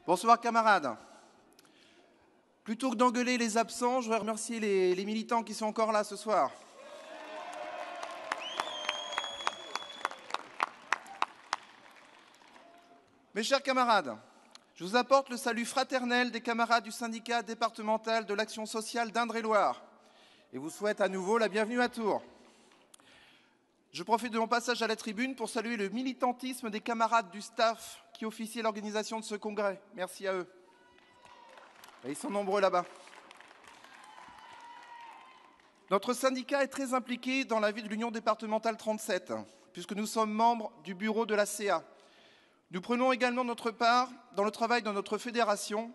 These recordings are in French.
Bonsoir camarades. Plutôt que d'engueuler les absents, je voudrais remercier les militants qui sont encore là ce soir. Mes chers camarades, je vous apporte le salut fraternel des camarades du syndicat départemental de l'action sociale d'Indre-et-Loire et vous souhaite à nouveau la bienvenue à Tours. Je profite de mon passage à la tribune pour saluer le militantisme des camarades du staff qui officient à l'organisation de ce congrès. Merci à eux. Et ils sont nombreux là-bas. Notre syndicat est très impliqué dans la vie de l'Union départementale 37, puisque nous sommes membres du bureau de la CA. Nous prenons également notre part dans le travail de notre fédération,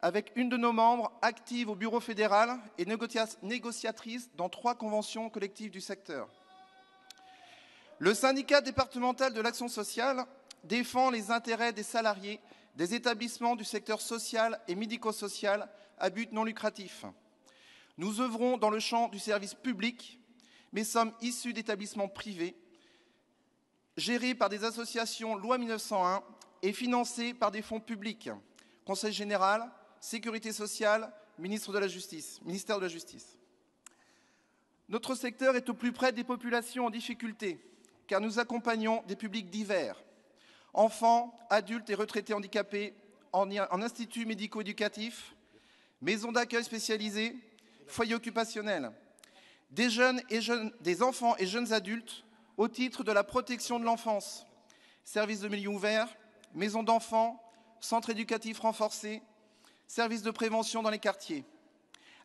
avec une de nos membres active au bureau fédéral et négociatrice dans 3 conventions collectives du secteur. Le syndicat départemental de l'action sociale défend les intérêts des salariés des établissements du secteur social et médico-social à but non lucratif. Nous œuvrons dans le champ du service public, mais sommes issus d'établissements privés, gérés par des associations loi 1901 et financés par des fonds publics, Conseil général, Sécurité sociale, ministère de la Justice. Notre secteur est au plus près des populations en difficulté, car nous accompagnons des publics divers, enfants, adultes et retraités handicapés en instituts médico-éducatifs, maisons d'accueil spécialisées, foyers occupationnels, des enfants et jeunes adultes au titre de la protection de l'enfance, services de milieu ouvert, maisons d'enfants, centres éducatifs renforcés, services de prévention dans les quartiers,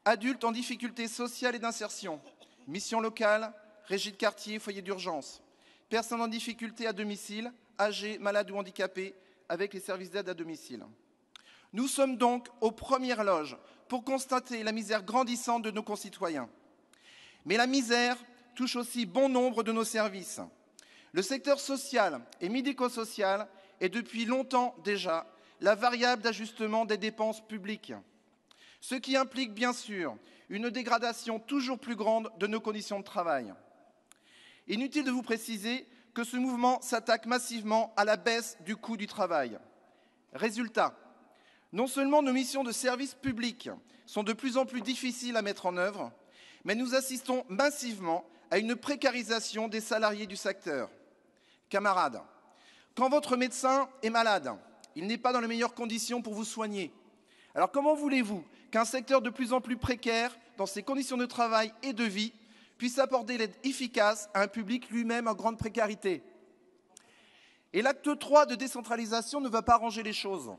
adultes en difficulté sociale et d'insertion, missions locales, régie de quartier, foyers d'urgence, personnes en difficulté à domicile, âgés, malades ou handicapés, avec les services d'aide à domicile. Nous sommes donc aux premières loges pour constater la misère grandissante de nos concitoyens. Mais la misère touche aussi bon nombre de nos services. Le secteur social et médico-social est depuis longtemps déjà la variable d'ajustement des dépenses publiques, ce qui implique bien sûr une dégradation toujours plus grande de nos conditions de travail. Inutile de vous préciser que ce mouvement s'attaque massivement à la baisse du coût du travail. Résultat, non seulement nos missions de service public sont de plus en plus difficiles à mettre en œuvre, mais nous assistons massivement à une précarisation des salariés du secteur. Camarades, quand votre médecin est malade, il n'est pas dans les meilleures conditions pour vous soigner. Alors comment voulez-vous qu'un secteur de plus en plus précaire, dans ses conditions de travail et de vie, puisse apporter l'aide efficace à un public lui-même en grande précarité? Et l'acte 3 de décentralisation ne va pas arranger les choses.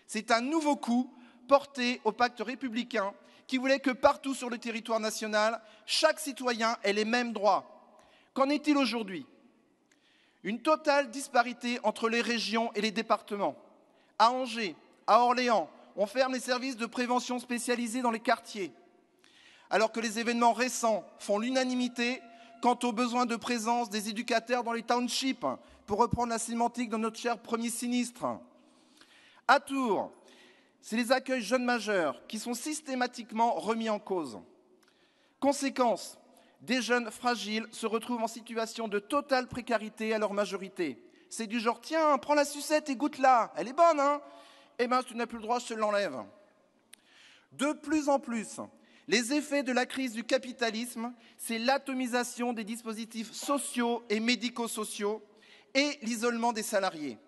C'est un nouveau coup porté au pacte républicain qui voulait que partout sur le territoire national, chaque citoyen ait les mêmes droits. Qu'en est-il aujourd'hui? Une totale disparité entre les régions et les départements. À Angers, à Orléans, on ferme les services de prévention spécialisés dans les quartiers, alors que les événements récents font l'unanimité quant aux besoins de présence des éducateurs dans les townships, pour reprendre la sémantique de notre cher premier sinistre. À Tours, c'est les accueils jeunes majeurs qui sont systématiquement remis en cause. Conséquence, des jeunes fragiles se retrouvent en situation de totale précarité à leur majorité. C'est du genre, tiens, prends la sucette et goûte-la, elle est bonne, hein? Eh bien, si tu n'as plus le droit, je te l'enlève. De plus en plus, les effets de la crise du capitalisme, c'est l'atomisation des dispositifs sociaux et médico-sociaux et l'isolement des salariés.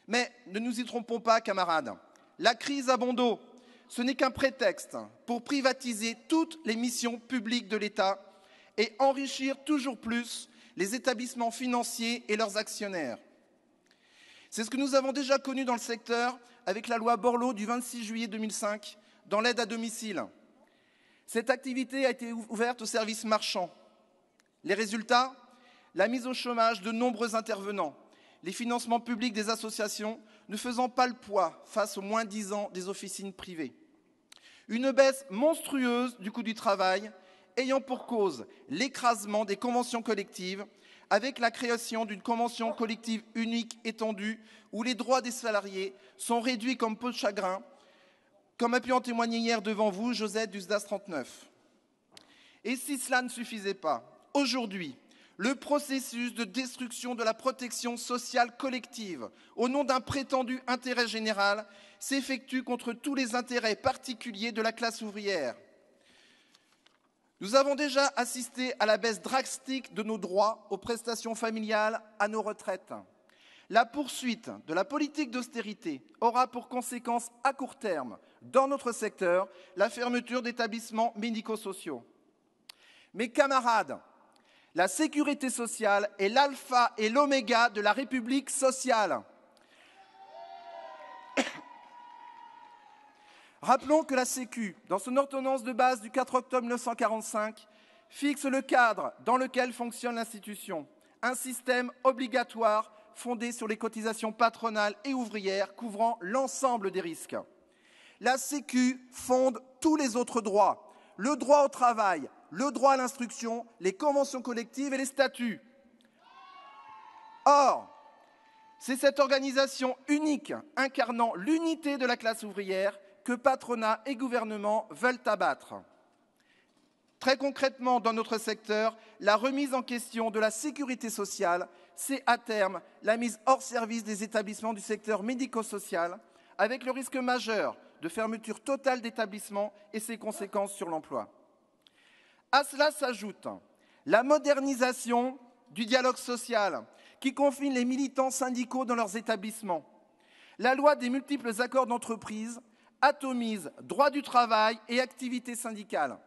Mais ne nous y trompons pas, camarades. La crise à bon dos, ce n'est qu'un prétexte pour privatiser toutes les missions publiques de l'État et enrichir toujours plus les établissements financiers et leurs actionnaires. C'est ce que nous avons déjà connu dans le secteur avec la loi Borloo du 26 juillet 2005 dans l'aide à domicile. Cette activité a été ouverte aux services marchands. Les résultats? La mise au chômage de nombreux intervenants, les financements publics des associations ne faisant pas le poids face aux moins 10 ans des officines privées. Une baisse monstrueuse du coût du travail ayant pour cause l'écrasement des conventions collectives avec la création d'une convention collective unique étendue où les droits des salariés sont réduits comme peau de chagrin, comme a pu en témoigner hier devant vous Josette du SDAS 39. Et si cela ne suffisait pas, aujourd'hui, Le processus de destruction de la protection sociale collective, au nom d'un prétendu intérêt général, s'effectue contre tous les intérêts particuliers de la classe ouvrière. Nous avons déjà assisté à la baisse drastique de nos droits aux prestations familiales, à nos retraites. La poursuite de la politique d'austérité aura pour conséquence à court terme, dans notre secteur, la fermeture d'établissements médico-sociaux. Mes camarades, la sécurité sociale est l'alpha et l'oméga de la République sociale. Rappelons que la Sécu, dans son ordonnance de base du 4 octobre 1945, fixe le cadre dans lequel fonctionne l'institution, un système obligatoire fondé sur les cotisations patronales et ouvrières couvrant l'ensemble des risques. La Sécu fonde tous les autres droits, le droit au travail, le droit à l'instruction, les conventions collectives et les statuts. Or, c'est cette organisation unique, incarnant l'unité de la classe ouvrière, que patronat et gouvernement veulent abattre. Très concrètement, dans notre secteur, la remise en question de la sécurité sociale, c'est à terme la mise hors service des établissements du secteur médico-social, avec le risque majeur de fermeture totale d'établissements et ses conséquences sur l'emploi. À cela s'ajoute la modernisation du dialogue social qui confine les militants syndicaux dans leurs établissements. La loi des multiples accords d'entreprise atomise droit du travail et activité syndicale.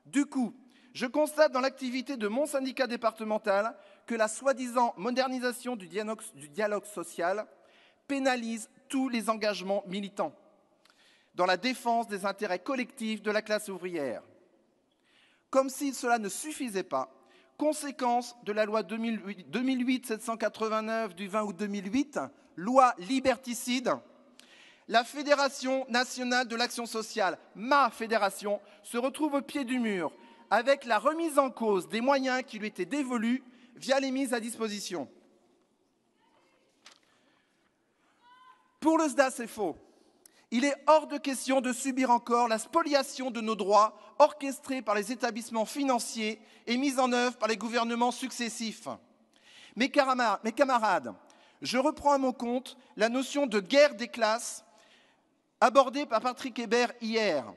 Du coup, je constate dans l'activité de mon syndicat départemental que la soi-disant modernisation du dialogue social pénalise tous les engagements militants dans la défense des intérêts collectifs de la classe ouvrière. Comme si cela ne suffisait pas, conséquence de la loi 2008-789 du 20 août 2008, loi liberticide, la Fédération nationale de l'action sociale, ma fédération, se retrouve au pied du mur avec la remise en cause des moyens qui lui étaient dévolus via les mises à disposition. Pour le SDAS-FO, il est hors de question de subir encore la spoliation de nos droits orchestrée par les établissements financiers et mise en œuvre par les gouvernements successifs. Mes camarades, je reprends à mon compte la notion de guerre des classes abordée par Patrick Hébert hier.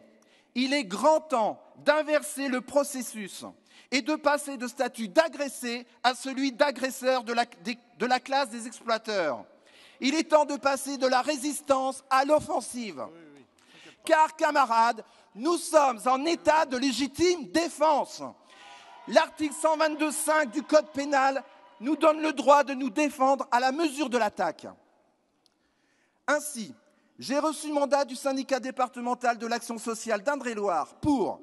Il est grand temps d'inverser le processus et de passer de statut d'agressé à celui d'agresseur de la classe des exploiteurs. Il est temps de passer de la résistance à l'offensive. Car, camarades, nous sommes en état de légitime défense. L'article 122.5 du Code pénal nous donne le droit de nous défendre à la mesure de l'attaque. Ainsi, j'ai reçu mandat du syndicat départemental de l'action sociale d'Indre-et-Loire pour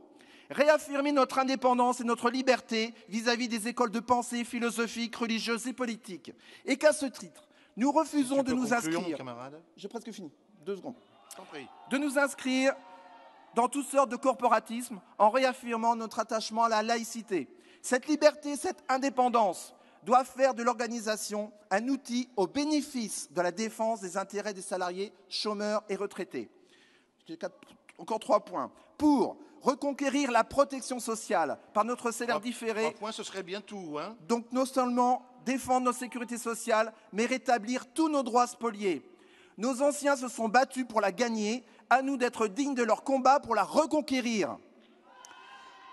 réaffirmer notre indépendance et notre liberté vis-à-vis des écoles de pensée philosophiques, religieuses et politiques. Et qu'à ce titre, nous refusons de nous inscrire. J'ai presque fini. 2 secondes. De nous inscrire dans toutes sortes de corporatismes en réaffirmant notre attachement à la laïcité. Cette liberté, cette indépendance doit faire de l'organisation un outil au bénéfice de la défense des intérêts des salariés, chômeurs et retraités. Encore 3 points. Pour reconquérir la protection sociale par notre salaire différé. 3 points, ce serait bien tout, hein. Donc non seulement défendre notre sécurité sociale, mais rétablir tous nos droits spoliés. Nos anciens se sont battus pour la gagner, à nous d'être dignes de leur combat pour la reconquérir.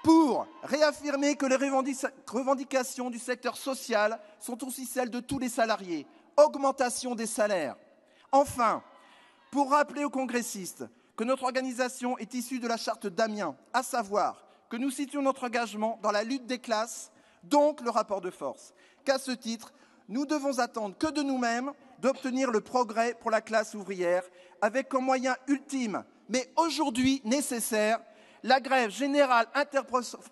Pour réaffirmer que les revendications du secteur social sont aussi celles de tous les salariés, augmentation des salaires. Enfin, pour rappeler aux congressistes que notre organisation est issue de la charte d'Amiens, à savoir que nous situons notre engagement dans la lutte des classes, donc le rapport de force. Qu'à ce titre, nous devons attendre que de nous-mêmes d'obtenir le progrès pour la classe ouvrière, avec comme moyen ultime, mais aujourd'hui nécessaire, la grève générale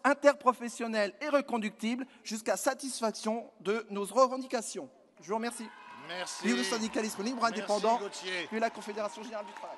interprofessionnelle et reconductible jusqu'à satisfaction de nos revendications. Je vous remercie. Merci. Vive le syndicalisme libre, indépendant, Gauthier. puis la Confédération générale du travail.